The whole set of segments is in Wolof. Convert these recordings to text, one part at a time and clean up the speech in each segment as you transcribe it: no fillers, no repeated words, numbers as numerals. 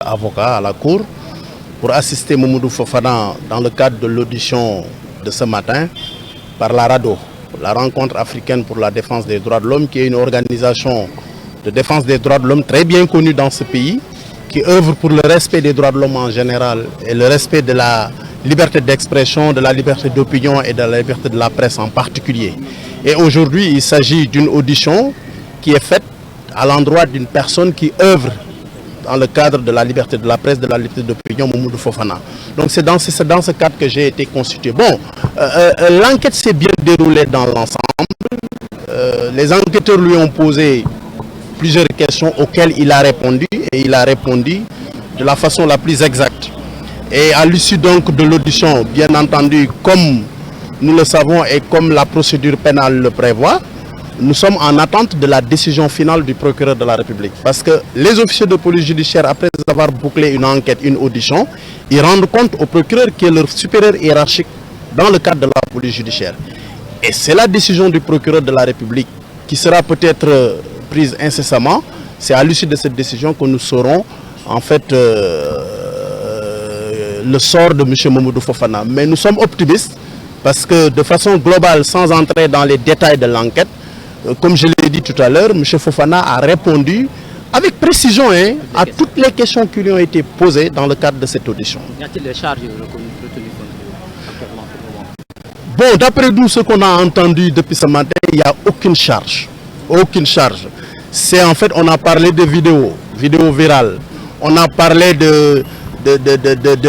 avocat à la cour pour assister Mamadou Fofana dans le cadre de l'audition de ce matin par la RADDHO, la Rencontre africaine pour la défense des droits de l'homme, qui est une organisation de défense des droits de l'homme très bien connue dans ce pays, qui œuvre pour le respect des droits de l'homme en général et le respect de la liberté d'expression, de la liberté d'opinion et de la liberté de la presse en particulier. Et aujourd'hui, il s'agit d'une audition qui est faite à l'endroit d'une personne qui œuvre dans le cadre de la liberté de la presse, de la liberté d'opinion, Mamadou Fofana. Donc c'est dans ce cadre que j'ai été constitué. Bon, l'enquête s'est bien déroulée dans l'ensemble. Les enquêteurs lui ont posé plusieurs questions auxquelles il a répondu, et il a répondu de la façon la plus exacte. Et à l'issue donc de l'audition, bien entendu, comme nous le savons et comme la procédure pénale le prévoit, nous sommes en attente de la décision finale du procureur de la République. Parce que les officiers de police judiciaire, après avoir bouclé une enquête, une audition, ils rendent compte au procureur qui est leur supérieur hiérarchique dans le cadre de la police judiciaire. Et c'est la décision du procureur de la République qui sera peut-être prise incessamment. C'est à l'issue de cette décision que nous saurons en fait le sort de M. Mamadou Fofana. Mais nous sommes optimistes parce que de façon globale, sans entrer dans les détails de l'enquête, comme je l'ai dit tout à l'heure, M. Fofana a répondu avec précision à toutes les questions qui lui ont été posées dans le cadre de cette audition. Y a-t-il des charges retenues actuellement? Bon, d'après nous, ce qu'on a entendu depuis ce matin, il n'y a aucune charge. Aucune charge. C'est en fait, on a parlé de vidéos virales. On a parlé de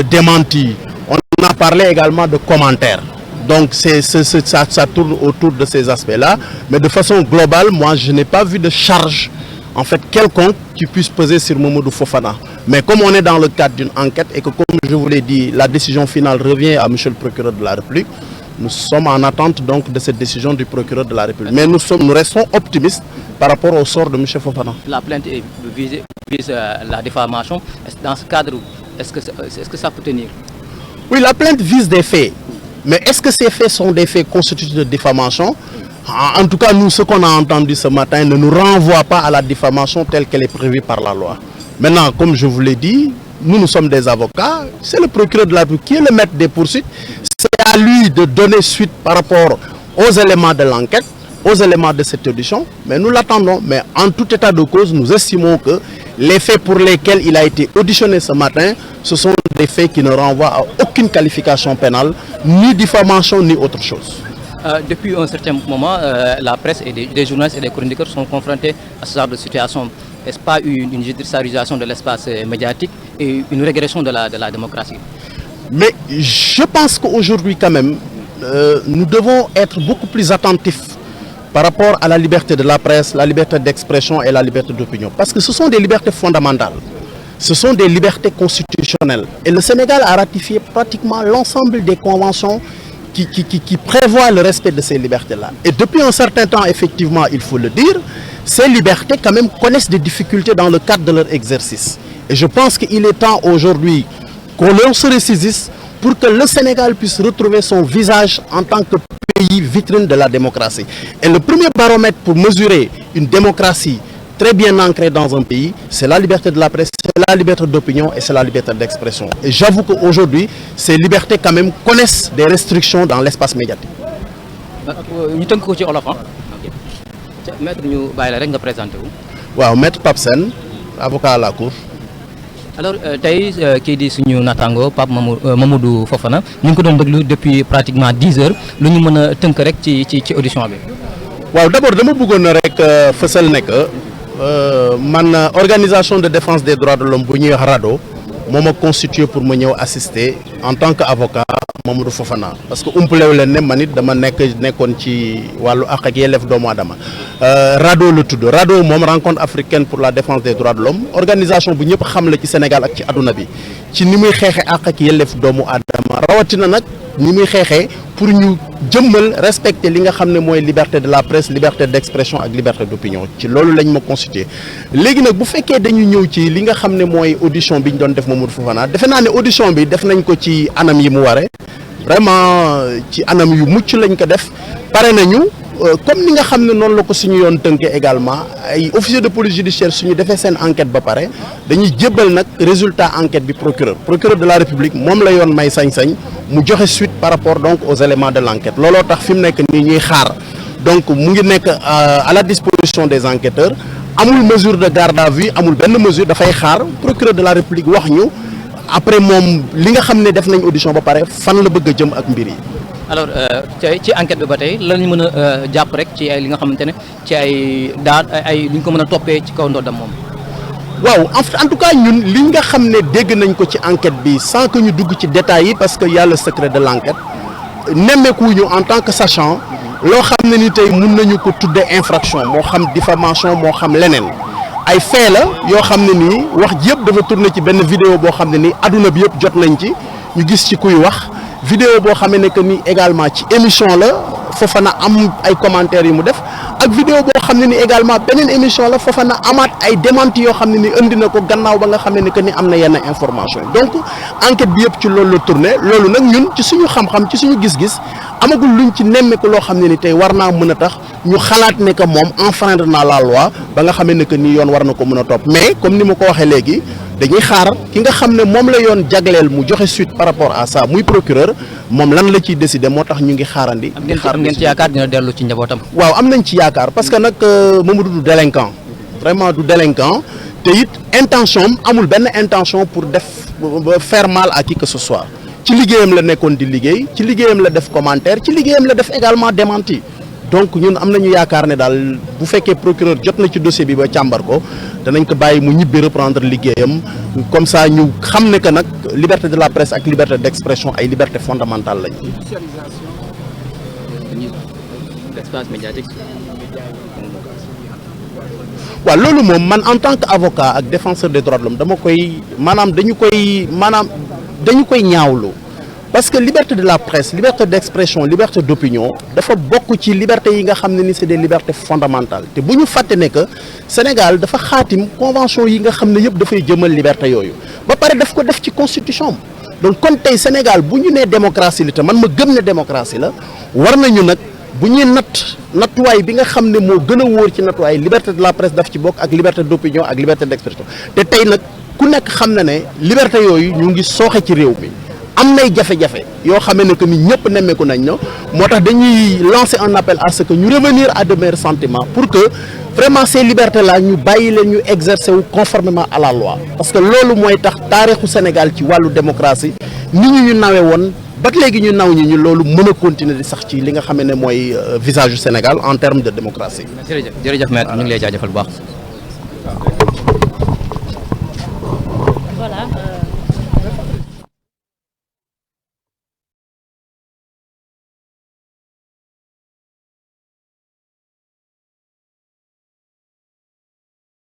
démentis. On a parlé également de commentaires. Donc ça tourne autour de ces aspects-là. Mais de façon globale, moi, je n'ai pas vu de charge en fait quelconque qui puisse peser sur Mamadou Fofana. Mais comme on est dans le cadre d'une enquête et que, comme je vous l'ai dit, la décision finale revient à M. le procureur de la République, nous sommes en attente donc de cette décision du procureur de la République. Mais nous restons optimistes par rapport au sort de M. Fofana. La plainte vise la diffamation. Dans ce cadre, est-ce que ça peut tenir? Oui, la plainte vise des faits. Mais est-ce que ces faits sont des faits constitutifs de diffamation? En tout cas, nous, ce qu'on a entendu ce matin ne nous renvoie pas à la diffamation telle qu'elle est prévue par la loi. Maintenant, comme je vous l'ai dit, nous sommes des avocats. C'est le procureur de la République qui est le maître des poursuites. C'est à lui de donner suite par rapport aux éléments de l'enquête, aux éléments de cette audition. Mais nous l'attendons. Mais en tout état de cause, nous estimons que les faits pour lesquels il a été auditionné ce matin, ce sont des faits qui ne renvoient à aucune qualification pénale, ni diffamation, ni autre chose. Depuis un certain moment, la presse et des journalistes et des chroniqueurs sont confrontés à ce genre de situation. Est-ce pas une judiciarisation de l'espace médiatique et une régression de la démocratie? Mais je pense qu'aujourd'hui quand même, nous devons être beaucoup plus attentifs par rapport à la liberté de la presse, la liberté d'expression et la liberté d'opinion. Parce que ce sont des libertés fondamentales. Ce sont des libertés constitutionnelles. Et le Sénégal a ratifié pratiquement l'ensemble des conventions qui prévoient le respect de ces libertés-là. Et depuis un certain temps, effectivement, il faut le dire, ces libertés quand même connaissent des difficultés dans le cadre de leur exercice. Et je pense qu'il est temps aujourd'hui qu'on leur se ressaisisse pour que le Sénégal puisse retrouver son visage en tant que pays vitrine de la démocratie. Et le premier baromètre pour mesurer une démocratie très bien ancrée dans un pays, c'est la liberté de la presse, c'est la liberté d'opinion et c'est la liberté d'expression. Et j'avoue qu'aujourd'hui, ces libertés quand même connaissent des restrictions dans l'espace médiatique. Ñu tënk ko ci olof ah. Maître ñu bàyyi la rek nga présenté wu. Waaw, Maître Pape Sène, avocat à la cour. Alors tey kii di suñu naataango Pape Mamadou Fofana ñu ngi ko doon déglu depuis pratiquement 10 heures lu ñu mën a tënk rek ci audition bi. Waaw, d'abord dama bëggoon rek fësal ne que man organisation de défense des droits de l'homme bu ñuy wax RADDHO moo ma constitué pour ma ñëw assister en tant que avocat Mamadou Fofana parce que umpalewu leen ne man it dama nekkoon ci wàllu àq ak yelleef doomu aadama RADDHO la tudd RADDHO moom rencontre africaine pour la défense des droits de l'homme organisation bu ñëpp xam la ci Sénégal ak ci àdduna bi ci ni muy xeexe àq ak yelleef doomu aadama rawatina nag ni muy xeexee pour ñu jëmmal respecter li nga xam ne mooy liberté de la presse liberté d'expression ak liberté d'opinion ci loolu lañ ma constitué léegi nag bu fekkee dañu ñëw ci li nga xam ne mooy audition bi ñu doon def Mamadou Fofana defe naa ne audition bi def nañ ko ci anam yi mu ware vraiment ci anam yu mucc lañ ko def pare nañu comme ni nga xam ne noonu la ko suñu yoon tënkee également ay officier de police judiciaire suñu defee seen enquête ba pare dañuy jébbal nag résultat enquête bi procureur de la république moom la yoon may sañ-sañ mu joxe suite par rapport donc aux éléments de l'enquête looloo tax fi mu nekk nii ñuy xaar donc mu ngi nekk à la disposition des enquêteurs amul mesure de garde à vue amul benn mesure dafay xaar procureur de la république wax ñu après moom li nga xam ne def nañ audition ba pare fan la bëgg a jëm ak mbir yi. alors ci enquête bi ba tey lan ñu mën a jàpp rek ci ay li nga xamante ne ci ay daal ay li ñu ko mën a toppee ci kaw ndoddam moom. waaw en tout cas ñun li nga xam ne dégg nañ ko ci enquête bi sans que ñu dugg ci détails yi parce que y a le secret de l'enquête nemmeekuñu en tant que sachant loo xam ne ni tey mun nañu ko tuddee infraction moo xam diffamation moo xam leneen ay fait la yoo xam ne nii wax ji yëpp dafa tourné ci benn vidéo boo xam ne nii adduna bi yëpp jot nañ ci ñu gis ci kuy wax vidéo boo xamee ne que ni également ci émission la Fofana am ay commentaires yu mu def ak vidéo boo xam ne ni également beneen émission la Fofana amaat ay démenti yoo xam ne ni indi na ko gannaaw ba nga xam ne ni que ni am na yenn information donc enquête bi yëpp ci loolu la tourné loolu nag ñun ci suñu xam-xam ci suñu gis-gis amagul luñ ci nemmeeku loo xam ne ni tey war naa mën a tax ñu xalaat ne que moom enfreindre na la loi ba nga xamee ne que ni yoon war na ko mën a topp mais comme ni ma ko waxee léegi dañuy xaar ki nga xam ne moom la yoon jagleel mu joxe suite par rapport à ça muy procureur moom lan la ciy décider moo tax ñu ngi xaarandi. am ngeen ci yaakaar dina dellu ci njabootam. waaw am nañ ci yaakaar parce que nag Mamadou du délinquant vraiment du délinquant te it intention am amul benn intention pour faire mal à qui que ce soit ci liggéeyam la nekkoon di liggéey ci liggéeyam la def commentaire ci liggéeyam la def également démenti donc ñun am nañu yaakaar ne daal bu fekkee procureur jot na ci dossier bi ba càmbar ko danañ ko bàyyi mu ñibbi reprendre liggéeyam comme ça ñu xam ne que nag liberté de la presse ak liberté d'expression ay liberté fondamentale lañu. Espace médiatique. waaw loolu moom man en tant que avocat ak défenseur des droits de l'homme dañu koy ñaawlu parce que liberté de la presse liberté d'expression liberté d'opinion dafa bokk ci liberté yi nga xam ne ni c'est des libertés fondamentales te bu ñu fàtte ne que Sénégal dafa xaatim convention yi nga xam ne yëpp dafay jëmal liberté yooyu ba pare daf ko def ci constitution donc kon tey Sénégal bu ñu nee démocratie la te man ma gëm ne démocratie la war nañu nag bu ñuy nattuwaay bi nga xam ne moo gën a wóor ci nattuwaay liberté de la presse daf ci bokk ak liberté d'opinion ak liberté d'expression te tey nag ku nekk xam na ne liberté yooyu ñu ngi sooxe ci réew mi am nay jafe-jafe yoo xamee ne que ni ñëpp nemmeeku nañ na moo tax dañuy lancer un appel à ce que ñu revenir à de meilleurs sentiments pour que vraiment ces libertés là ñu bàyyi leen ñu exercer wu conformément à la loi parce que loolu mooy tax taarixu Sénégal ci wàllu démocratie ni ñu nawe woon ba léegi ñu naw ñu loolu mën a continuer di sax ci li nga xam ne mooy visage du Sénégal en termes de démocratie. jërëjëf maître ñu ngi lay jaajëfal bu baax.